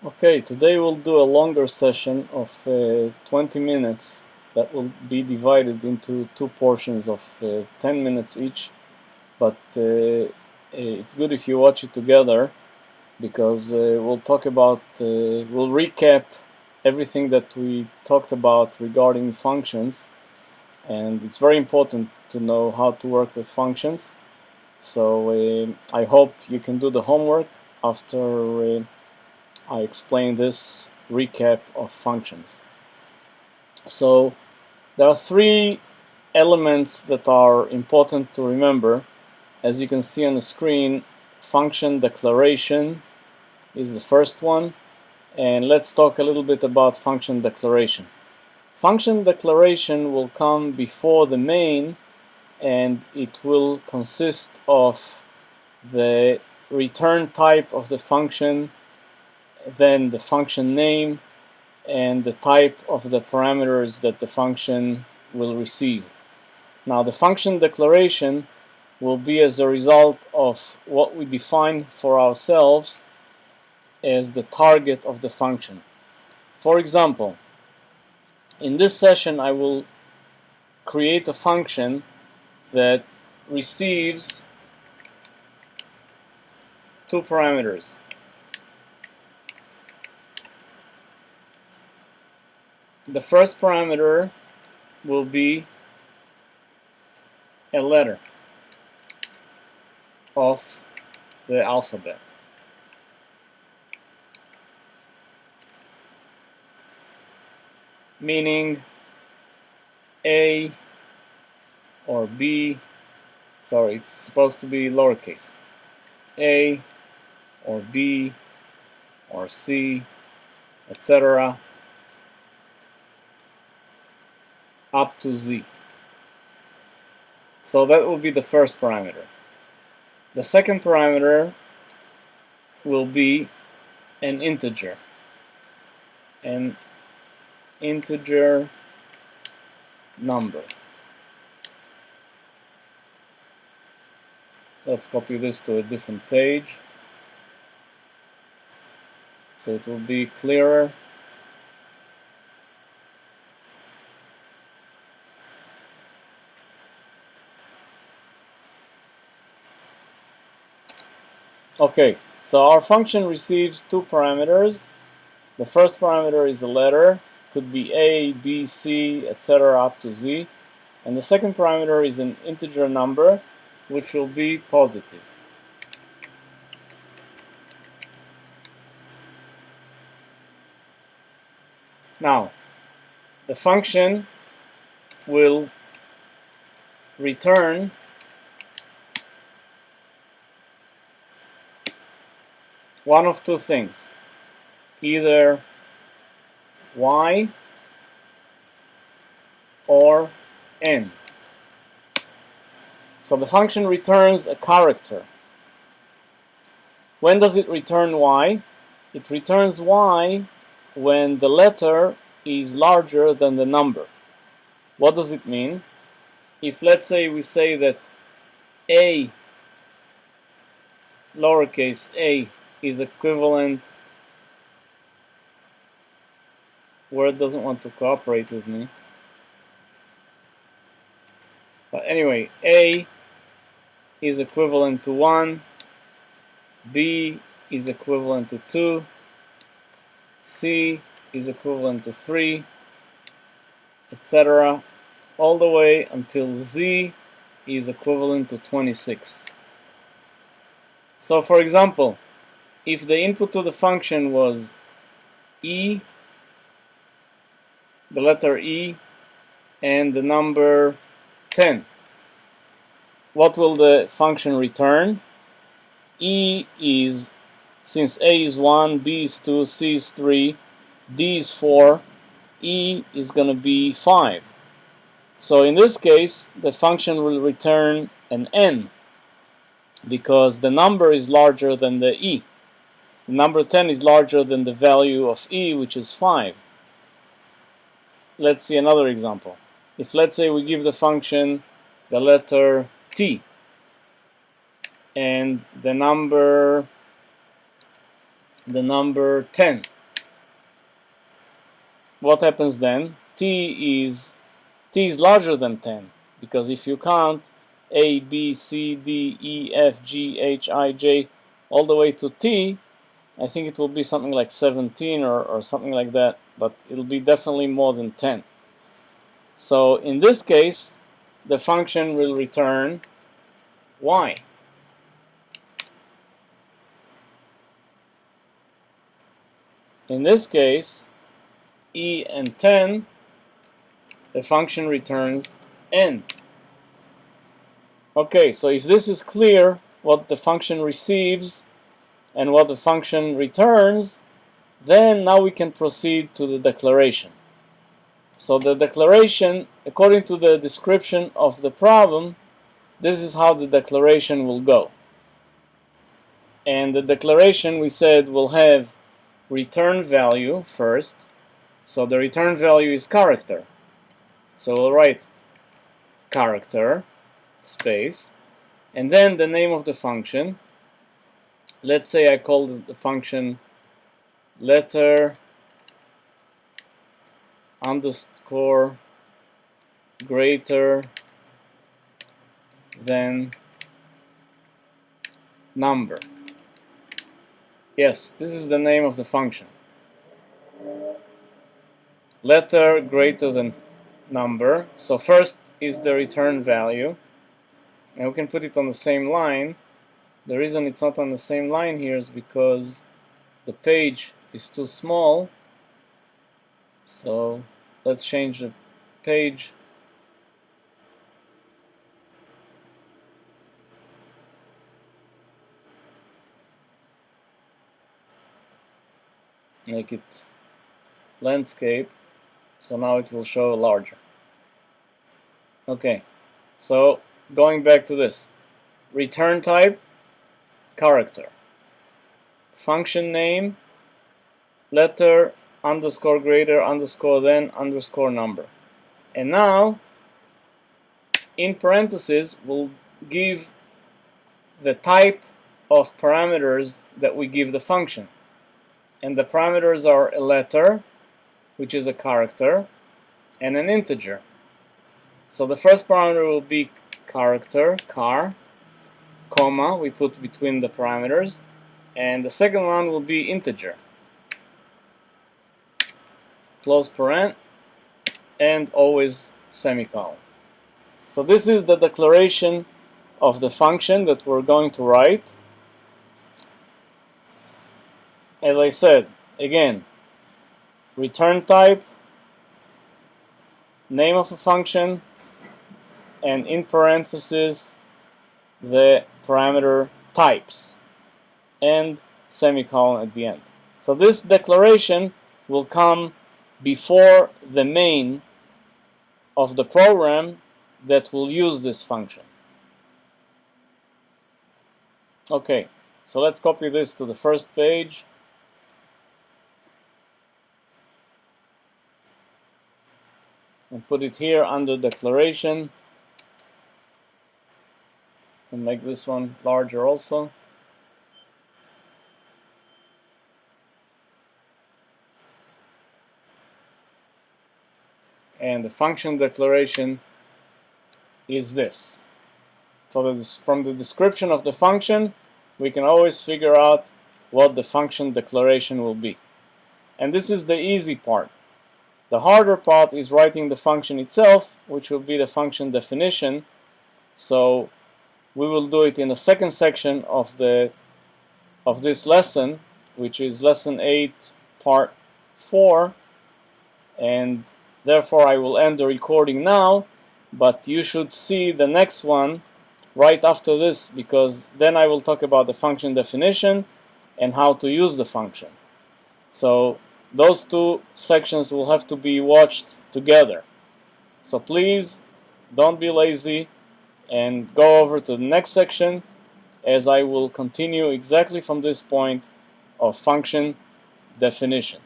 Okay, today we'll do a longer session of 20 minutes that will be divided into two portions of 10 minutes each, but it's good if you watch it together because we'll recap everything that we talked about regarding functions, and it's very important to know how to work with functions. So I hope you can do the homework after I explain this recap of functions. So there are three elements that are important to remember. As you can see on the screen, function declaration is the first one, and let's talk a little bit about function declaration. Function declaration will come before the main, and it will consist of the return type of the function, then the function name, and the type of the parameters that the function will receive. Now, the function declaration will be as a result of what we define for ourselves as the target of the function. For example, in this session I will create a function that receives two parameters. The first parameter will be a letter of the alphabet. Meaning A or B, sorry, it's supposed to be lowercase. A or B or C, etc. up to Z. So that will be the first parameter. The second parameter will be an integer. An integer number. Let's copy this to a different page so it will be clearer. Okay, so our function receives two parameters. The first parameter is a letter, could be A, B, C, etc. up to Z. And the second parameter is an integer number, which will be positive. Now, the function will return one of two things, either y or n. So the function returns a character. When does it return y? It returns y when the letter is larger than the number. What does it mean? If, let's say, we say that a, lowercase a, is equivalent, Word doesn't want to cooperate with me. But anyway, A is equivalent to 1, B is equivalent to 2, C is equivalent to 3, etc. all the way until Z is equivalent to 26. So for example, if the input to the function was E, the letter E, and the number 10, what will the function return? E is, since A is 1, B is 2, C is 3, D is 4, E is going to be 5. So in this case, the function will return an N because the number is larger than the E. The number 10 is larger than the value of E, which is 5. Let's see another example. If, let's say, we give the function the letter T and the number 10, what happens then? T is larger than 10, because if you count A, B, C, D, E, F, G, H, I, J, all the way to T, I think it will be something like 17 or something like that, but it'll be definitely more than 10. So in this case, the function will return y. In this case, E and 10, the function returns n. Okay, so if this is clear, what the function receives and what the function returns, then now we can proceed to the declaration. So the declaration, according to the description of the problem, this is how the declaration will go. And the declaration, we said, will have return value first. So the return value is character. So we'll write character space, and then the name of the function. Let's say I call the function letter underscore greater than number. Yes, this is the name of the function. Letter greater than number. So first is the return value, and we can put it on the same line. The reason it's not on the same line here is because the page is too small. So let's change the page. Make it landscape, so now it will show larger. Okay, so going back to this, return type character, function name letter underscore greater underscore than underscore number, and now in parentheses we'll give the type of parameters that we give the function. And the parameters are a letter, which is a character, and an integer. So the first parameter will be character, char, comma, we put between the parameters, and the second one will be integer. Close paren, and always semicolon. So this is the declaration of the function that we're going to write. As I said, again, return type, name of a function, and in parentheses the parameter types, and semicolon at the end. So this declaration will come before the main of the program that will use this function. Okay, so let's copy this to the first page. And put it here under declaration, and make this one larger also. And the function declaration is this. From the description of the function, we can always figure out what the function declaration will be. And this is the easy part. The harder part is writing the function itself, which will be the function definition. So we will do it in the second section of this lesson, which is lesson 8, part 4. And therefore I will end the recording now, but you should see the next one right after this, because then I will talk about the function definition and how to use the function. So those two sections will have to be watched together. So please don't be lazy and go over to the next section, as I will continue exactly from this point of function definition.